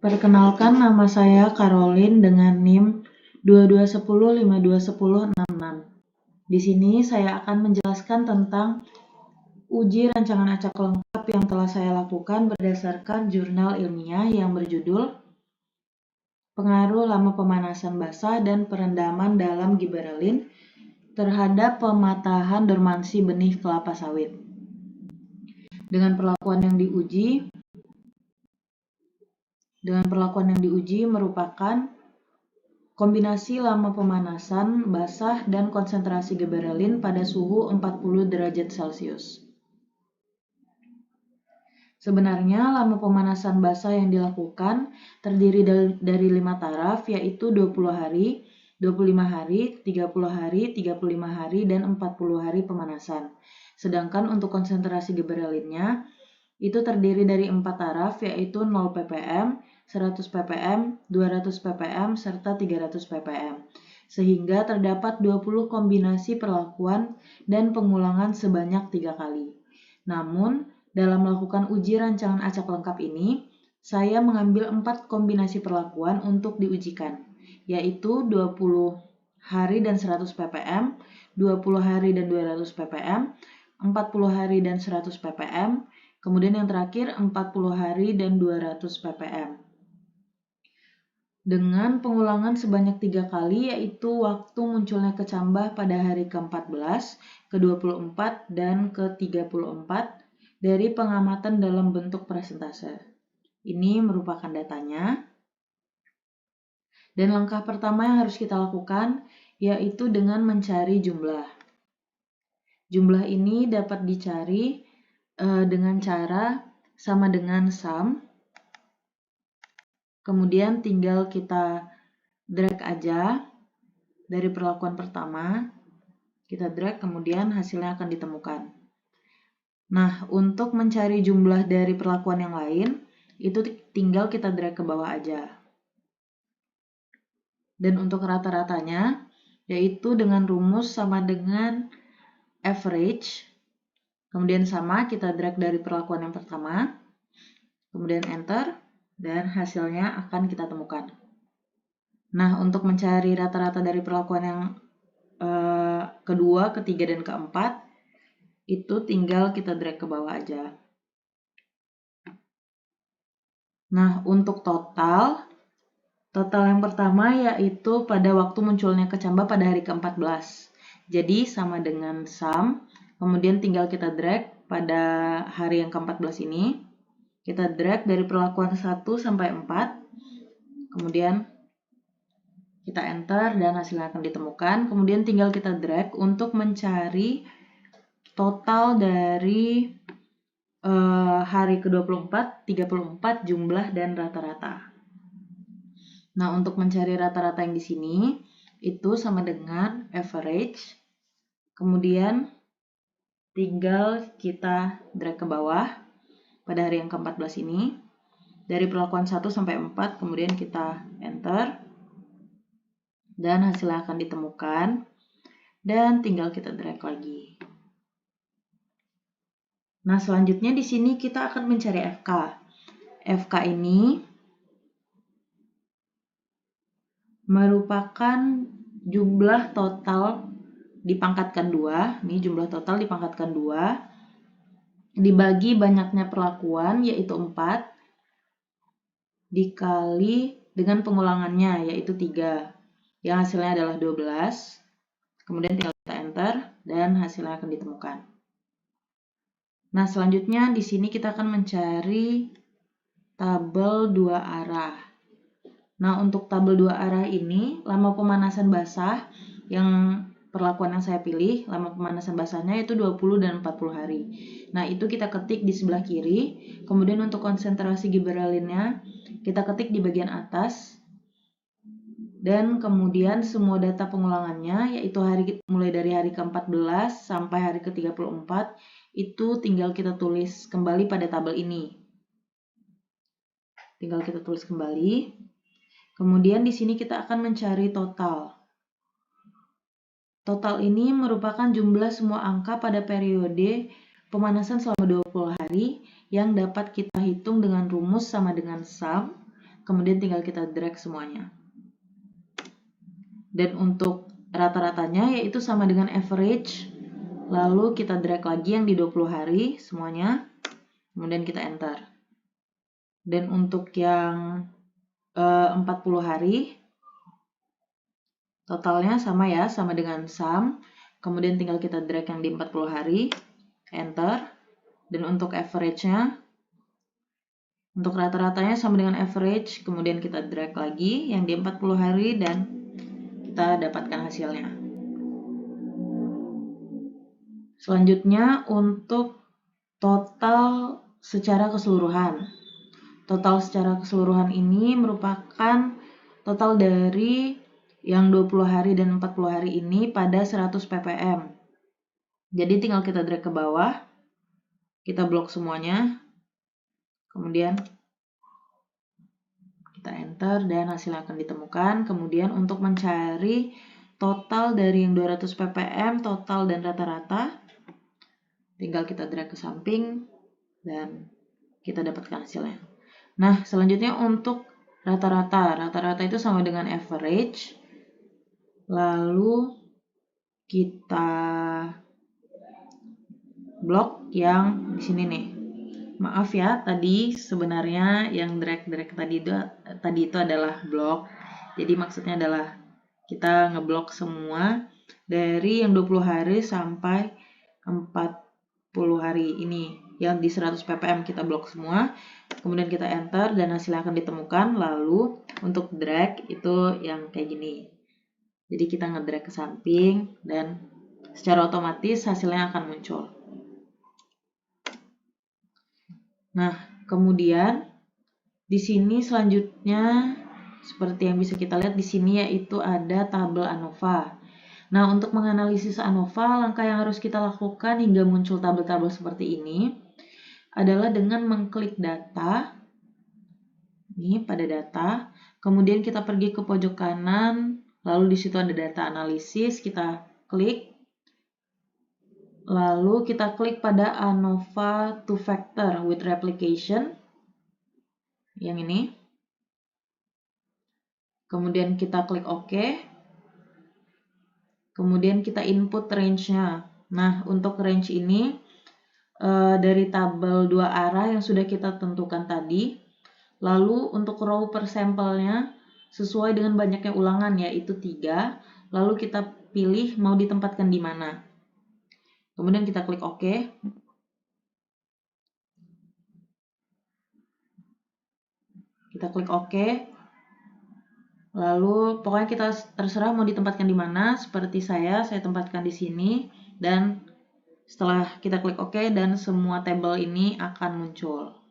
Perkenalkan, nama saya Caroline dengan NIM 2210521066. Di sini saya akan menjelaskan tentang uji rancangan acak lengkap yang telah saya lakukan berdasarkan jurnal ilmiah yang berjudul Pengaruh Lama Pemanasan Basah dan Perendaman dalam Gibberellin terhadap Pematahan Dormansi Benih Kelapa Sawit. Dengan perlakuan yang diuji merupakan kombinasi lama pemanasan basah dan konsentrasi gibberellin pada suhu 40 derajat Celcius. Sebenarnya lama pemanasan basah yang dilakukan terdiri dari 5 taraf, yaitu 20 hari, 25 hari, 30 hari, 35 hari, dan 40 hari pemanasan. Sedangkan untuk konsentrasi gibberellinnya itu terdiri dari 4 taraf, yaitu 0 ppm, 100 ppm, 200 ppm, serta 300 ppm. Sehingga terdapat 20 kombinasi perlakuan dan pengulangan sebanyak 3 kali. Namun, dalam melakukan uji rancangan acak lengkap ini, saya mengambil 4 kombinasi perlakuan untuk diujikan, yaitu 20 hari dan 100 ppm, 20 hari dan 200 ppm, 40 hari dan 100 ppm, kemudian yang terakhir 40 hari dan 200 ppm. Dengan pengulangan sebanyak 3 kali, yaitu waktu munculnya kecambah pada hari ke-14, ke-24, dan ke-34 dari pengamatan dalam bentuk persentase. Ini merupakan datanya. Dan langkah pertama yang harus kita lakukan yaitu dengan mencari jumlah. Jumlah ini dapat dicari dengan cara sama dengan sum. Kemudian tinggal kita drag aja dari perlakuan pertama. Kita drag, kemudian hasilnya akan ditemukan. Nah, untuk mencari jumlah dari perlakuan yang lain, itu tinggal kita drag ke bawah aja. Dan untuk rata-ratanya, yaitu dengan rumus sama dengan average. Kemudian sama, kita drag dari perlakuan yang pertama. Kemudian enter, dan hasilnya akan kita temukan. Nah, untuk mencari rata-rata dari perlakuan yang kedua, ketiga, dan keempat, itu tinggal kita drag ke bawah aja. Nah, untuk total yang pertama yaitu pada waktu munculnya kecambah pada hari ke-14. Jadi sama dengan sum, kemudian tinggal kita drag pada hari yang ke-14 ini. Kita drag dari perlakuan 1 sampai 4. Kemudian kita enter dan hasilnya akan ditemukan. Kemudian tinggal kita drag untuk mencari total dari hari ke-24, 34, jumlah, dan rata-rata. Nah, untuk mencari rata-rata yang di sini, itu sama dengan average. Kemudian tinggal kita drag ke bawah pada hari yang ke-14 ini. Dari perlakuan 1 sampai 4, kemudian kita enter. Dan hasilnya akan ditemukan. Dan tinggal kita drag lagi. Nah, selanjutnya di sini kita akan mencari FK. FK ini merupakan jumlah total dipangkatkan 2. Ini jumlah total dipangkatkan 2. Dibagi banyaknya perlakuan, yaitu 4. Dikali dengan pengulangannya, yaitu 3. Yang hasilnya adalah 12. Kemudian tinggal kita enter, dan hasilnya akan ditemukan. Nah, selanjutnya di sini kita akan mencari tabel 2 arah. Nah, untuk tabel 2 arah ini, lama pemanasan basah yang perlakuan yang saya pilih, lama pemanasan basahnya itu 20 dan 40 hari. Nah, itu kita ketik di sebelah kiri. Kemudian untuk konsentrasi gibberellinnya, kita ketik di bagian atas. Dan kemudian semua data pengulangannya, yaitu mulai dari hari ke-14 sampai hari ke-34, itu tinggal kita tulis kembali pada tabel ini. Tinggal kita tulis kembali. Kemudian di sini kita akan mencari total. Total ini merupakan jumlah semua angka pada periode pemanasan selama 20 hari yang dapat kita hitung dengan rumus sama dengan sum. kemudian tinggal kita drag semuanya. Dan untuk rata-ratanya yaitu sama dengan average, lalu kita drag lagi yang di 20 hari semuanya, kemudian kita enter. Dan untuk yang 40 hari, totalnya sama ya, sama dengan sum, kemudian tinggal kita drag yang di 40 hari, enter. Dan untuk average-nya, untuk rata-ratanya sama dengan average, kemudian kita drag lagi yang di 40 hari dan kita dapatkan hasilnya. Selanjutnya untuk total secara keseluruhan. Total secara keseluruhan ini merupakan total dari yang 20 hari dan 40 hari ini pada 100 ppm. Jadi tinggal kita drag ke bawah, kita blok semuanya, kemudian kita enter dan hasilnya akan ditemukan. Kemudian untuk mencari total dari yang 200 ppm, total dan rata-rata, tinggal kita drag ke samping dan kita dapatkan hasilnya. Nah, selanjutnya untuk rata-rata. Rata-rata itu sama dengan average. Lalu kita blok yang di sini nih. Maaf ya, tadi sebenarnya yang drag tadi itu adalah blok. Jadi maksudnya adalah kita ngeblok semua dari yang 20 hari sampai 40 hari ini. Yang di 100 ppm kita blok semua, kemudian kita enter dan hasilnya akan ditemukan. Lalu untuk drag itu yang kayak gini. Jadi kita ngedrag ke samping dan secara otomatis hasilnya akan muncul. Nah, kemudian di sini selanjutnya seperti yang bisa kita lihat di sini yaitu ada tabel ANOVA. Nah, untuk menganalisis ANOVA, langkah yang harus kita lakukan hingga muncul tabel-tabel seperti ini adalah dengan mengklik data. Ini pada data, kemudian kita pergi ke pojok kanan, lalu di situ ada data analisis, kita klik. Lalu kita klik pada ANOVA 2 factor with replication. Yang ini. Kemudian kita klik OK. Kemudian kita input range-nya. Nah, untuk range ini dari tabel 2 arah yang sudah kita tentukan tadi. Lalu untuk row per sampelnya sesuai dengan banyaknya ulangan yaitu 3. Lalu kita pilih mau ditempatkan di mana. Kemudian kita klik OK. Kita klik OK. Lalu pokoknya kita terserah mau ditempatkan di mana. Seperti saya tempatkan di sini. Dan setelah kita klik OK dan semua tabel ini akan muncul.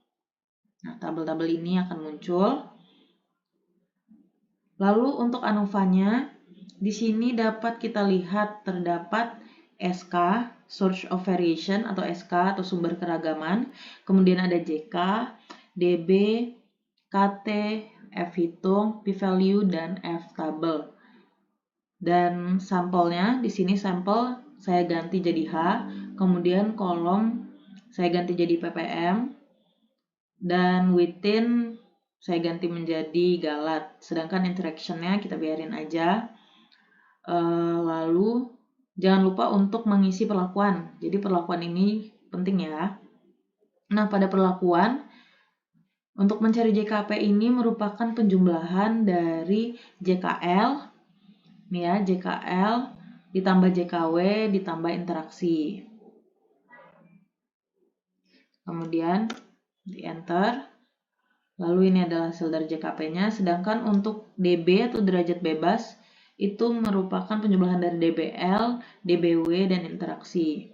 Nah, tabel-tabel ini akan muncul. Lalu untuk ANOVA-nya, di sini dapat kita lihat terdapat SK, Source of Variation atau SK atau sumber keragaman. Kemudian ada JK, DB, KT, F-hitung, P-value, dan F-table. Dan sampelnya, di sini sampel saya ganti jadi H, kemudian kolom saya ganti jadi ppm, dan within saya ganti menjadi galat. Sedangkan interaction-nya kita biarin aja. Lalu jangan lupa untuk mengisi perlakuan. Jadi perlakuan ini penting ya. Nah, pada perlakuan, untuk mencari JKP ini merupakan penjumlahan dari JKL, nih ya, JKL ditambah JKW ditambah interaksi. Kemudian di enter. Lalu ini adalah hasil dari JKP-nya. Sedangkan untuk DB atau derajat bebas itu merupakan penjumlahan dari DBL, DBW, dan interaksi.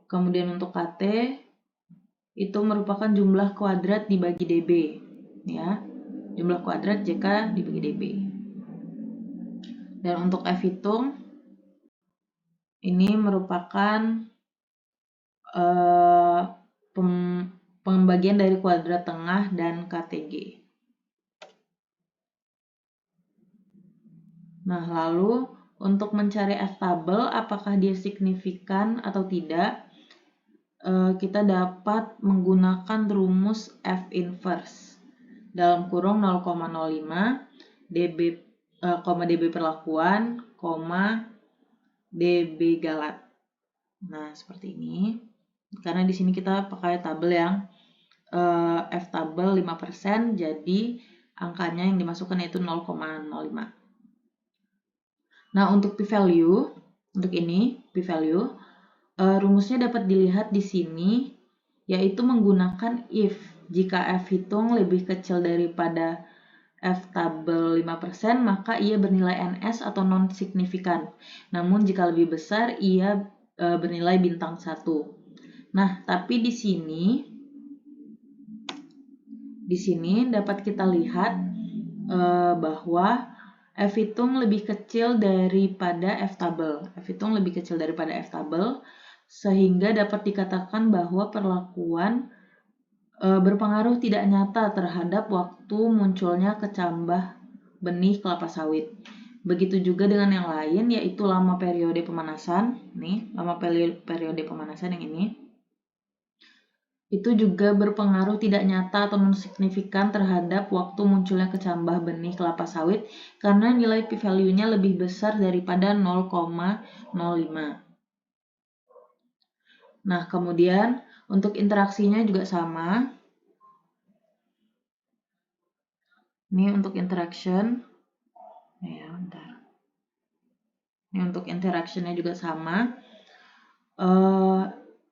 Kemudian untuk KT itu merupakan jumlah kuadrat dibagi DB, ya, jumlah kuadrat JK dibagi DB. Dan untuk F-hitung ini merupakan pembagian dari kuadrat tengah dan KTG. Nah, lalu untuk mencari F-table apakah dia signifikan atau tidak, kita dapat menggunakan rumus F inverse. dalam kurung 0,05 dB, dB perlakuan, dB galat. Nah, seperti ini. Karena di sini kita pakai tabel yang F tabel 5%, jadi angkanya yang dimasukkan yaitu 0,05. Nah, untuk p-value, untuk ini p-value, rumusnya dapat dilihat di sini, yaitu menggunakan if. Jika F hitung lebih kecil daripada F tabel 5%, maka ia bernilai NS atau non-signifikan. Namun jika lebih besar, ia bernilai bintang 1. Nah, tapi di sini dapat kita lihat bahwa F hitung lebih kecil daripada F tabel. F hitung lebih kecil daripada F tabel, sehingga dapat dikatakan bahwa perlakuan berpengaruh tidak nyata terhadap waktu munculnya kecambah benih kelapa sawit. Begitu juga dengan yang lain, yaitu lama periode pemanasan. Nih, lama periode pemanasan yang ini. Itu juga berpengaruh tidak nyata atau non-signifikan terhadap waktu munculnya kecambah benih kelapa sawit karena nilai p-value-nya lebih besar daripada 0,05. Nah, kemudian untuk interaksinya juga sama. Ini untuk interaction. Ya, bentar. Ini untuk interaction-nya juga sama.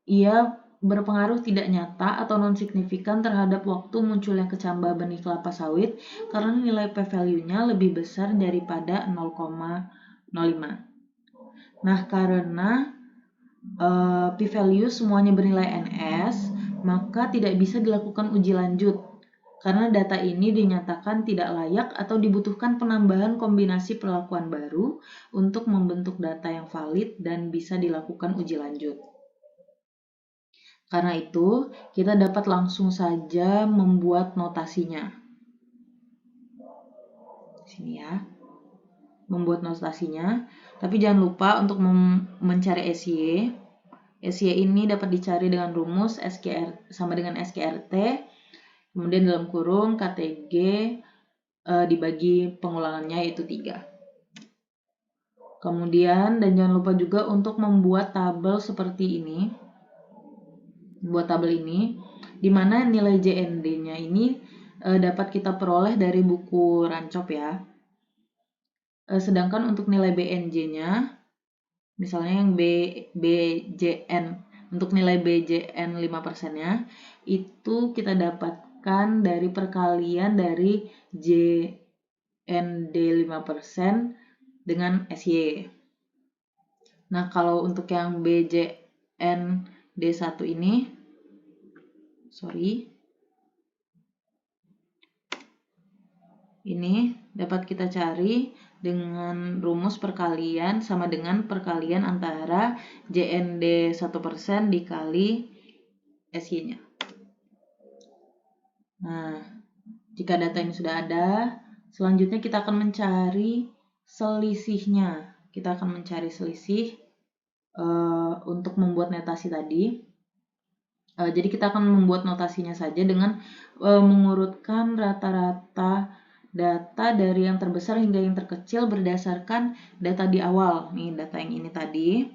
Ia berpengaruh tidak nyata atau non-signifikan terhadap waktu munculnya kecambah benih kelapa sawit karena nilai p-value-nya lebih besar daripada 0,05. Nah, karena p-value semuanya bernilai NS, maka tidak bisa dilakukan uji lanjut karena data ini dinyatakan tidak layak atau dibutuhkan penambahan kombinasi perlakuan baru untuk membentuk data yang valid dan bisa dilakukan uji lanjut. Karena itu, kita dapat langsung saja membuat notasinya. Sini ya. Membuat notasinya, tapi jangan lupa untuk mencari SY. SY ini dapat dicari dengan rumus SQR sama dengan SQRT. Kemudian dalam kurung KTG dibagi pengulangannya yaitu 3. Kemudian, dan jangan lupa juga untuk membuat tabel seperti ini. Buat tabel ini, di mana nilai JND-nya ini dapat kita peroleh dari buku Rancop ya. Sedangkan untuk nilai BNJ-nya, misalnya yang BJN, untuk nilai BJN 5%-nya, itu kita dapatkan dari perkalian dari JND 5% dengan SY. Nah, kalau untuk yang BJN D1 ini, ini dapat kita cari dengan rumus perkalian sama dengan perkalian antara JND 1% dikali SY-nya. Nah, jika data ini sudah ada, selanjutnya kita akan mencari selisihnya. Kita akan mencari selisih untuk membuat notasi tadi. Jadi kita akan membuat notasinya saja dengan mengurutkan rata-rata data dari yang terbesar hingga yang terkecil berdasarkan data di awal. Nih, data yang ini tadi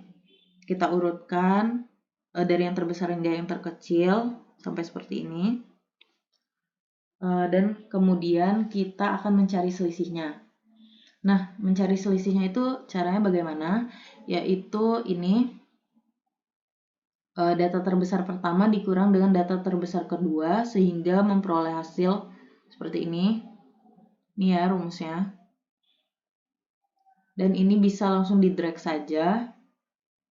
kita urutkan dari yang terbesar hingga yang terkecil sampai seperti ini. Dan kemudian kita akan mencari selisihnya. Nah, mencari selisihnya itu caranya bagaimana? Yaitu ini data terbesar pertama dikurang dengan data terbesar kedua sehingga memperoleh hasil seperti ini. Ini ya rumusnya. Dan ini bisa langsung di drag saja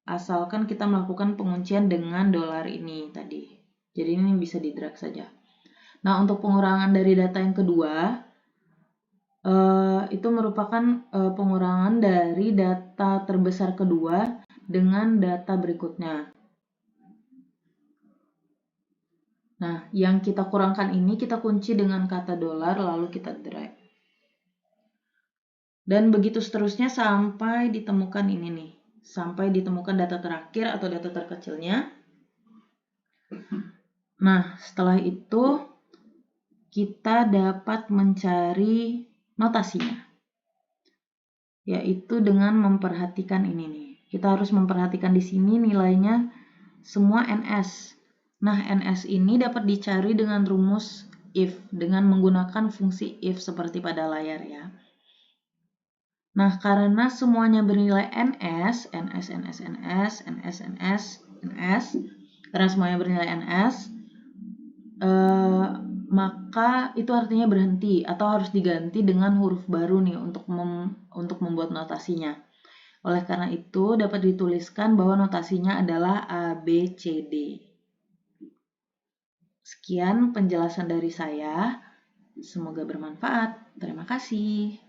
asalkan kita melakukan penguncian dengan dolar ini tadi. Jadi ini bisa di drag saja. Nah, untuk pengurangan dari data yang kedua, itu merupakan pengurangan dari data terbesar kedua dengan data berikutnya. Nah, yang kita kurangkan ini kita kunci dengan kata dolar lalu kita drag. Dan begitu seterusnya sampai ditemukan ini nih. Sampai ditemukan data terakhir atau data terkecilnya. Nah, setelah itu kita dapat mencari notasinya, yaitu dengan memperhatikan ini nih. Kita harus memperhatikan di sini nilainya semua NS. Nah, NS ini dapat dicari dengan rumus if, dengan menggunakan fungsi if seperti pada layar ya. Nah, karena semuanya bernilai NS, karena semuanya bernilai NS, maka itu artinya berhenti atau harus diganti dengan huruf baru nih untuk membuat notasinya. Oleh karena itu, dapat dituliskan bahwa notasinya adalah ABCD. Sekian penjelasan dari saya. Semoga bermanfaat. Terima kasih.